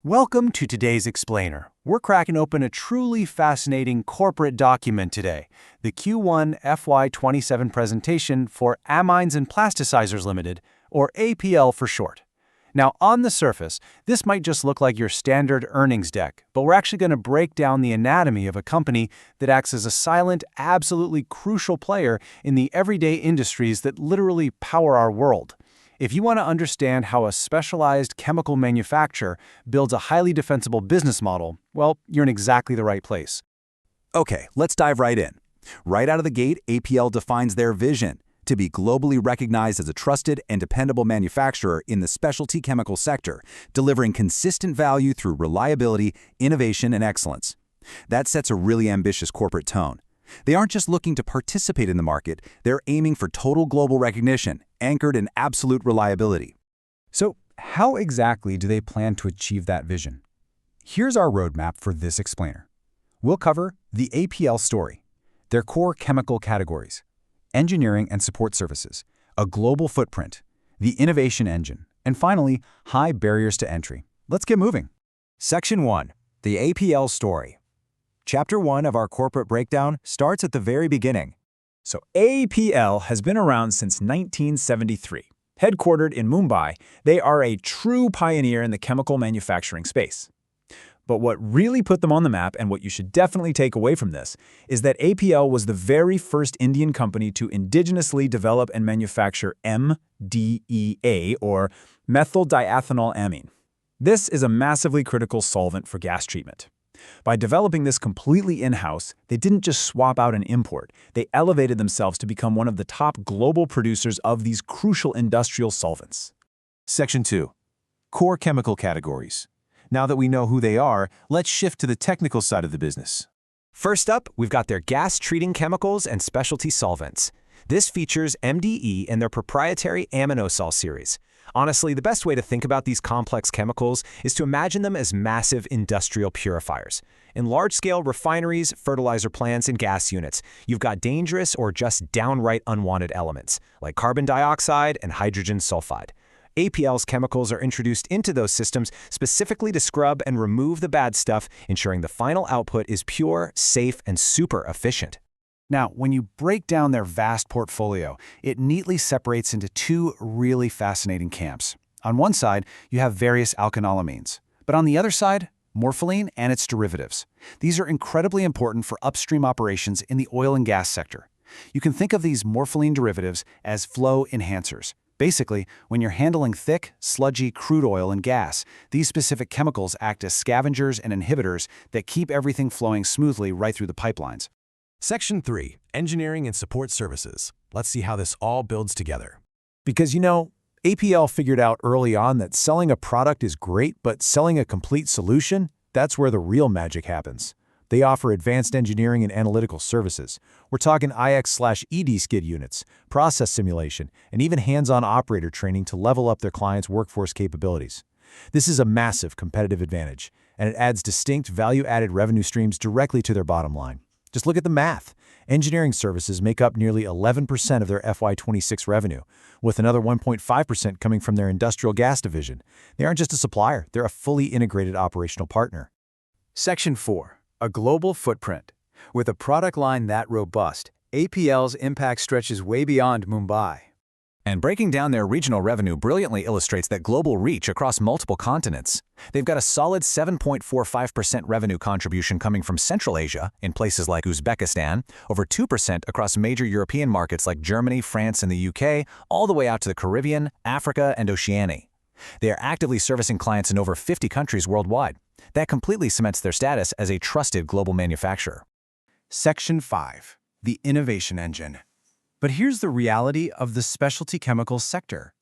Welcome to today's Explainer. We're cracking open a truly fascinating corporate document today, the Q1 FY27 presentation for Amines Plasticizers Limited, or APL for short. Now, on the surface, this might just look like your standard earnings deck, but we're actually going to break down the anatomy of a company that acts as a silent, absolutely crucial player in the everyday industries that literally power our world. If you want to understand how a specialized chemical manufacturer builds a highly defensible business model, well, you're in exactly the right place. Okay, let's dive right in. Right out of the gate, APL defines their vision to be globally recognized as a trusted and dependable manufacturer in the specialty chemical sector, delivering consistent value through reliability, innovation, and excellence. That sets a really ambitious corporate tone. They aren't just looking to participate in the market, they're aiming for total global recognition, anchored in absolute reliability. So, how exactly do they plan to achieve that vision? Here's our roadmap for this explainer. We'll cover the APL story, their core chemical categories, engineering and support services, a global footprint, the innovation engine, and finally, high barriers to entry. Let's get moving. Section 1. The APL story. Chapter 1 of our corporate breakdown starts at the very beginning. So APL has been around since 1973. Headquartered in Mumbai, they are a true pioneer in the chemical manufacturing space. But what really put them on the map, and what you should definitely take away from this, is that APL was the very first Indian company to indigenously develop and manufacture MDEA, or methyl diethanolamine. This is a massively critical solvent for gas treatment. By developing this completely in-house, they didn't just swap out an import, they elevated themselves to become one of the top global producers of these crucial industrial solvents. Section 2. Core chemical categories. Now that we know who they are, let's shift to the technical side of the business. First up, we've got their gas-treating chemicals and specialty solvents. This features MDE and their proprietary aminosol series. Honestly, the best way to think about these complex chemicals is to imagine them as massive industrial purifiers. In large-scale refineries, fertilizer plants, and gas units, you've got dangerous or just downright unwanted elements, like carbon dioxide and hydrogen sulfide. APL's chemicals are introduced into those systems specifically to scrub and remove the bad stuff, ensuring the final output is pure, safe, and super efficient. Now, when you break down their vast portfolio, it neatly separates into two really fascinating camps. On one side, you have various alkanolamines, but on the other side, morpholine and its derivatives. These are incredibly important for upstream operations in the oil and gas sector. You can think of these morpholine derivatives as flow enhancers. Basically, when you're handling thick, sludgy crude oil and gas, these specific chemicals act as scavengers and inhibitors that keep everything flowing smoothly right through the pipelines. Section 3. Engineering and support services. Let's see how this all builds together. Because, APL figured out early on that selling a product is great, but selling a complete solution, that's where the real magic happens. They offer advanced engineering and analytical services. We're talking IX/ED skid units, process simulation, and even hands-on operator training to level up their clients' workforce capabilities. This is a massive competitive advantage, and it adds distinct value-added revenue streams directly to their bottom line. Just look at the math. Engineering services make up nearly 11% of their FY26 revenue, with another 1.5% coming from their industrial gas division. They aren't just a supplier, they're a fully integrated operational partner. Section 4. A global footprint. With a product line that robust, APL's impact stretches way beyond Mumbai. And breaking down their regional revenue brilliantly illustrates that global reach across multiple continents. They've got a solid 7.45% revenue contribution coming from Central Asia, in places like Uzbekistan, over 2% across major European markets like Germany, France, and the UK, all the way out to the Caribbean, Africa, and Oceania. They are actively servicing clients in over 50 countries worldwide. That completely cements their status as a trusted global manufacturer. Section 5. The innovation engine. But here's the reality of the specialty chemicals sector.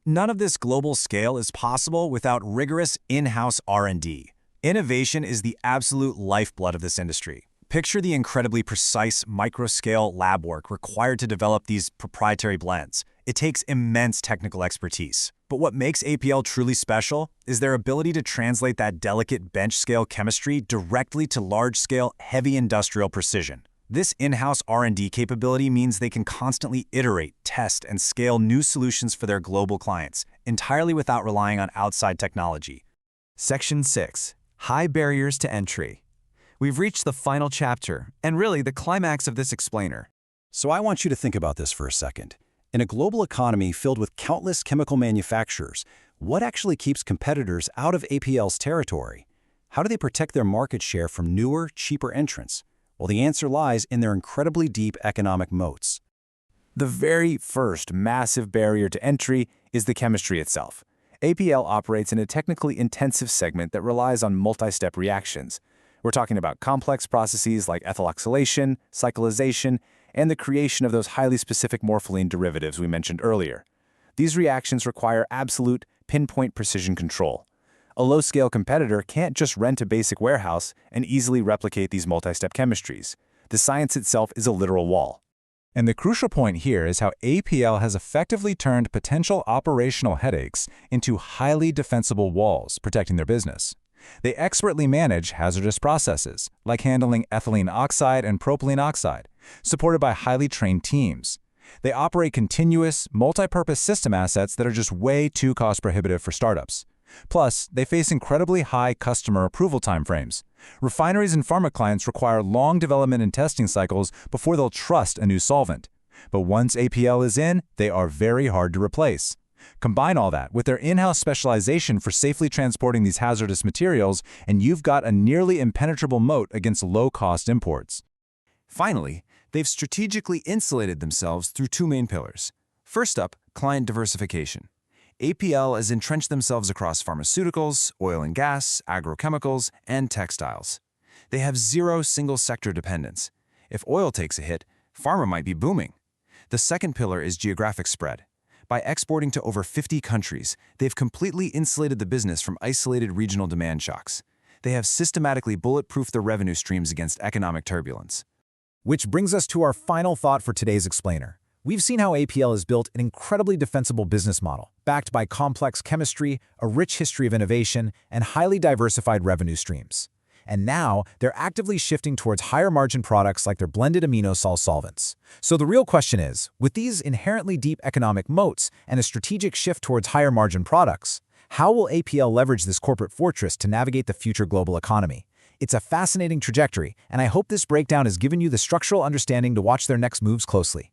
None of this global scale is possible without rigorous in-house R&D. Innovation is the absolute lifeblood of this industry. Picture the incredibly precise micro-scale lab work required to develop these proprietary blends. It takes immense technical expertise. But what makes APL truly special is their ability to translate that delicate bench-scale chemistry directly to large-scale, heavy industrial precision. This in-house R&D capability means they can constantly iterate, test, and scale new solutions for their global clients, entirely without relying on outside technology. Section 6. High Barriers to Entry. We've reached the final chapter, and really the climax of this explainer. So I want you to think about this for a second. In a global economy filled with countless chemical manufacturers, what actually keeps competitors out of APL's territory? How do they protect their market share from newer, cheaper entrants? Well, the answer lies in their incredibly deep economic moats. The very first massive barrier to entry is the chemistry itself. APL operates in a technically intensive segment that relies on multi-step reactions. We're talking about complex processes like ethyloxylation, cyclization, and the creation of those highly specific morpholine derivatives we mentioned earlier. These reactions require absolute, pinpoint precision control. A low-scale competitor can't just rent a basic warehouse and easily replicate these multi-step chemistries. The science itself is a literal wall. And the crucial point here is how APL has effectively turned potential operational headaches into highly defensible walls protecting their business. They expertly manage hazardous processes, like handling ethylene oxide and propylene oxide, supported by highly trained teams. They operate continuous, multi-purpose system assets that are just way too cost-prohibitive for startups. Plus, they face incredibly high customer approval timeframes. Refineries and pharma clients require long development and testing cycles before they'll trust a new solvent. But once APL is in, they are very hard to replace. Combine all that with their in-house specialization for safely transporting these hazardous materials, and you've got a nearly impenetrable moat against low-cost imports. Finally, they've strategically insulated themselves through two main pillars. First up, client diversification. APL has entrenched themselves across pharmaceuticals, oil and gas, agrochemicals, and textiles. They have zero single-sector dependence. If oil takes a hit, pharma might be booming. The second pillar is geographic spread. By exporting to over 50 countries, they've completely insulated the business from isolated regional demand shocks. They have systematically bulletproofed their revenue streams against economic turbulence. Which brings us to our final thought for today's explainer. We've seen how APL has built an incredibly defensible business model, backed by complex chemistry, a rich history of innovation, and highly diversified revenue streams. And now, they're actively shifting towards higher-margin products like their blended amino-sol solvents. So the real question is, with these inherently deep economic moats and a strategic shift towards higher-margin products, how will APL leverage this corporate fortress to navigate the future global economy? It's a fascinating trajectory, and I hope this breakdown has given you the structural understanding to watch their next moves closely.